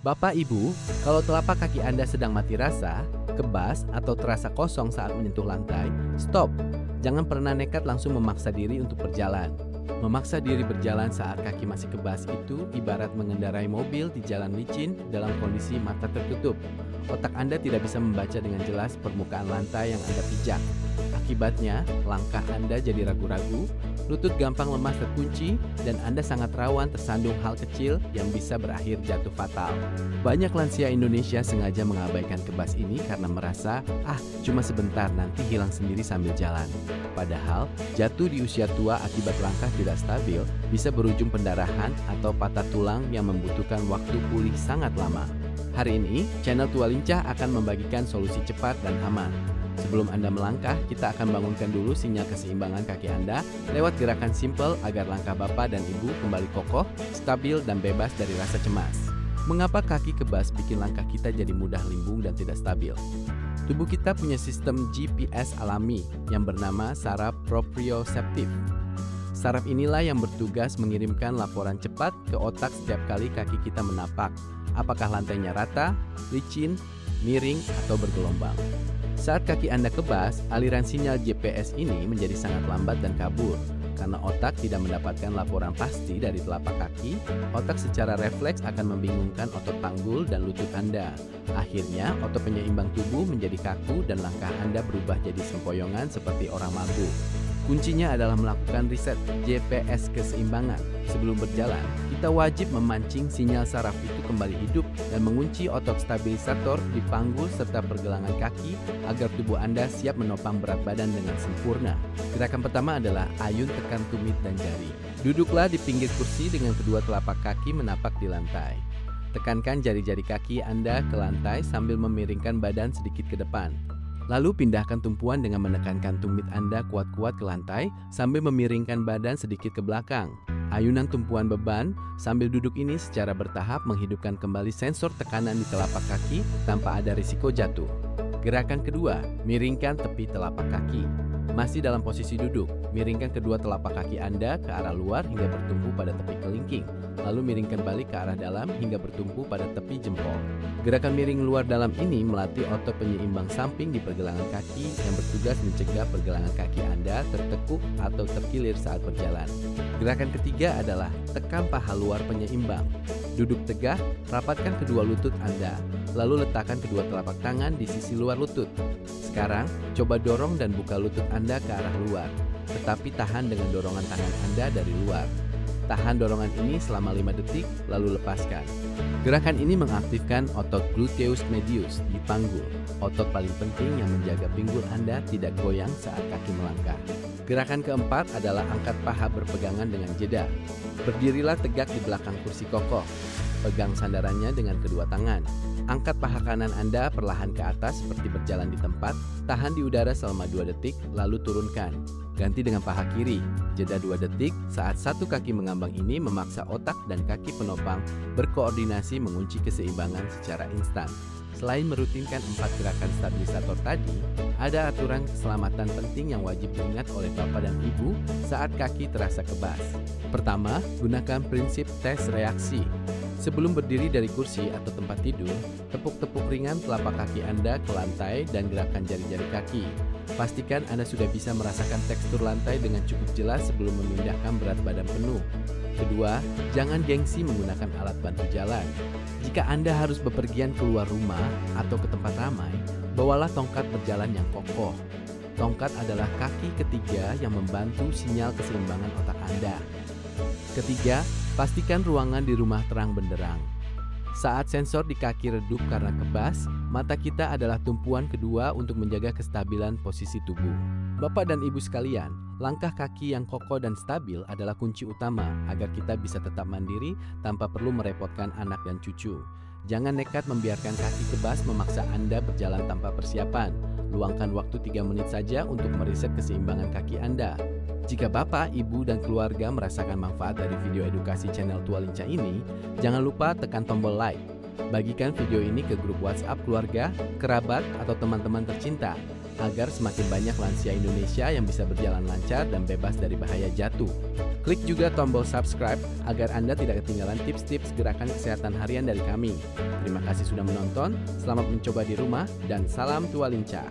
Bapak Ibu, kalau telapak kaki Anda sedang mati rasa, kebas, atau terasa kosong saat menyentuh lantai, stop. Jangan pernah nekat langsung memaksa diri untuk berjalan. Memaksa diri berjalan saat kaki masih kebas itu ibarat mengendarai mobil di jalan licin dalam kondisi mata tertutup. Otak Anda tidak bisa membaca dengan jelas permukaan lantai yang Anda pijak. Akibatnya, langkah Anda jadi ragu-ragu, lutut gampang lemas terkunci, dan Anda sangat rawan tersandung hal kecil yang bisa berakhir jatuh fatal. Banyak lansia Indonesia sengaja mengabaikan kebas ini karena merasa, cuma sebentar nanti hilang sendiri sambil jalan. Padahal, jatuh di usia tua akibat langkah tidak stabil bisa berujung pendarahan atau patah tulang yang membutuhkan waktu pulih sangat lama. Hari ini, channel Tua Lincah akan membagikan solusi cepat dan aman. Sebelum Anda melangkah, kita akan bangunkan dulu sinyal keseimbangan kaki Anda lewat gerakan simpel agar langkah Bapak dan Ibu kembali kokoh, stabil, dan bebas dari rasa cemas. Mengapa kaki kebas bikin langkah kita jadi mudah limbung dan tidak stabil? Tubuh kita punya sistem GPS alami yang bernama saraf proprioseptif. Saraf inilah yang bertugas mengirimkan laporan cepat ke otak setiap kali kaki kita menapak. Apakah lantainya rata, licin, miring, atau bergelombang. Saat kaki Anda kebas, aliran sinyal GPS ini menjadi sangat lambat dan kabur. Karena otak tidak mendapatkan laporan pasti dari telapak kaki, otak secara refleks akan membingungkan otot panggul dan lutut Anda. Akhirnya, otot penyeimbang tubuh menjadi kaku dan langkah Anda berubah jadi sempoyongan seperti orang mabuk. Kuncinya adalah melakukan riset GPS keseimbangan. Sebelum berjalan, kita wajib memancing sinyal saraf itu kembali hidup dan mengunci otot stabilisator di panggul serta pergelangan kaki agar tubuh Anda siap menopang berat badan dengan sempurna. Gerakan pertama adalah ayun tekan tumit dan jari. Duduklah di pinggir kursi dengan kedua telapak kaki menapak di lantai. Tekankan jari-jari kaki Anda ke lantai sambil memiringkan badan sedikit ke depan. Lalu pindahkan tumpuan dengan menekankan tumit Anda kuat-kuat ke lantai sambil memiringkan badan sedikit ke belakang. Ayunan tumpuan beban sambil duduk ini secara bertahap menghidupkan kembali sensor tekanan di telapak kaki tanpa ada risiko jatuh. Gerakan kedua, miringkan tepi telapak kaki. Masih dalam posisi duduk, miringkan kedua telapak kaki Anda ke arah luar hingga bertumpu pada tepi kelingking. Lalu miringkan balik ke arah dalam hingga bertumpu pada tepi jempol. Gerakan miring luar dalam ini melatih otot penyeimbang samping di pergelangan kaki yang bertugas mencegah pergelangan kaki Anda tertekuk atau terkilir saat berjalan. Gerakan ketiga adalah tekan paha luar penyeimbang. Duduk tegak, rapatkan kedua lutut Anda, lalu letakkan kedua telapak tangan di sisi luar lutut. Sekarang, coba dorong dan buka lutut Anda ke arah luar, tetapi tahan dengan dorongan tangan Anda dari luar. Tahan dorongan ini selama 5 detik, lalu lepaskan. Gerakan ini mengaktifkan otot gluteus medius di panggul, otot paling penting yang menjaga pinggul Anda tidak goyang saat kaki melangkah. Gerakan keempat adalah angkat paha berpegangan dengan jeda. Berdirilah tegak di belakang kursi kokoh. Pegang sandarannya dengan kedua tangan. Angkat paha kanan Anda perlahan ke atas seperti berjalan di tempat, tahan di udara selama 2 detik, lalu turunkan. Ganti dengan paha kiri, jeda 2 detik saat satu kaki mengambang ini memaksa otak dan kaki penopang berkoordinasi mengunci keseimbangan secara instan. Selain merutinkan 4 gerakan stabilisator tadi, ada aturan keselamatan penting yang wajib diingat oleh Bapak dan Ibu saat kaki terasa kebas. Pertama, gunakan prinsip tes reaksi. Sebelum berdiri dari kursi atau tempat tidur, tepuk-tepuk ringan telapak kaki Anda ke lantai dan gerakan jari-jari kaki. Pastikan Anda sudah bisa merasakan tekstur lantai dengan cukup jelas sebelum memindahkan berat badan penuh. Kedua, jangan gengsi menggunakan alat bantu jalan. Jika Anda harus bepergian keluar rumah atau ke tempat ramai, bawalah tongkat berjalan yang kokoh. Tongkat adalah kaki ketiga yang membantu sinyal keseimbangan otak Anda. Ketiga, pastikan ruangan di rumah terang benderang. Saat sensor di kaki redup karena kebas, mata kita adalah tumpuan kedua untuk menjaga kestabilan posisi tubuh. Bapak dan Ibu sekalian, langkah kaki yang kokoh dan stabil adalah kunci utama agar kita bisa tetap mandiri tanpa perlu merepotkan anak dan cucu. Jangan nekat membiarkan kaki kebas memaksa Anda berjalan tanpa persiapan. Luangkan waktu 3 menit saja untuk meriset keseimbangan kaki Anda. Jika Bapak, Ibu, dan keluarga merasakan manfaat dari video edukasi channel Tua Lincah ini, jangan lupa tekan tombol like. Bagikan video ini ke grup WhatsApp keluarga, kerabat, atau teman-teman tercinta, agar semakin banyak lansia Indonesia yang bisa berjalan lancar dan bebas dari bahaya jatuh. Klik juga tombol subscribe agar Anda tidak ketinggalan tips-tips gerakan kesehatan harian dari kami. Terima kasih sudah menonton, selamat mencoba di rumah, dan salam tua lincah.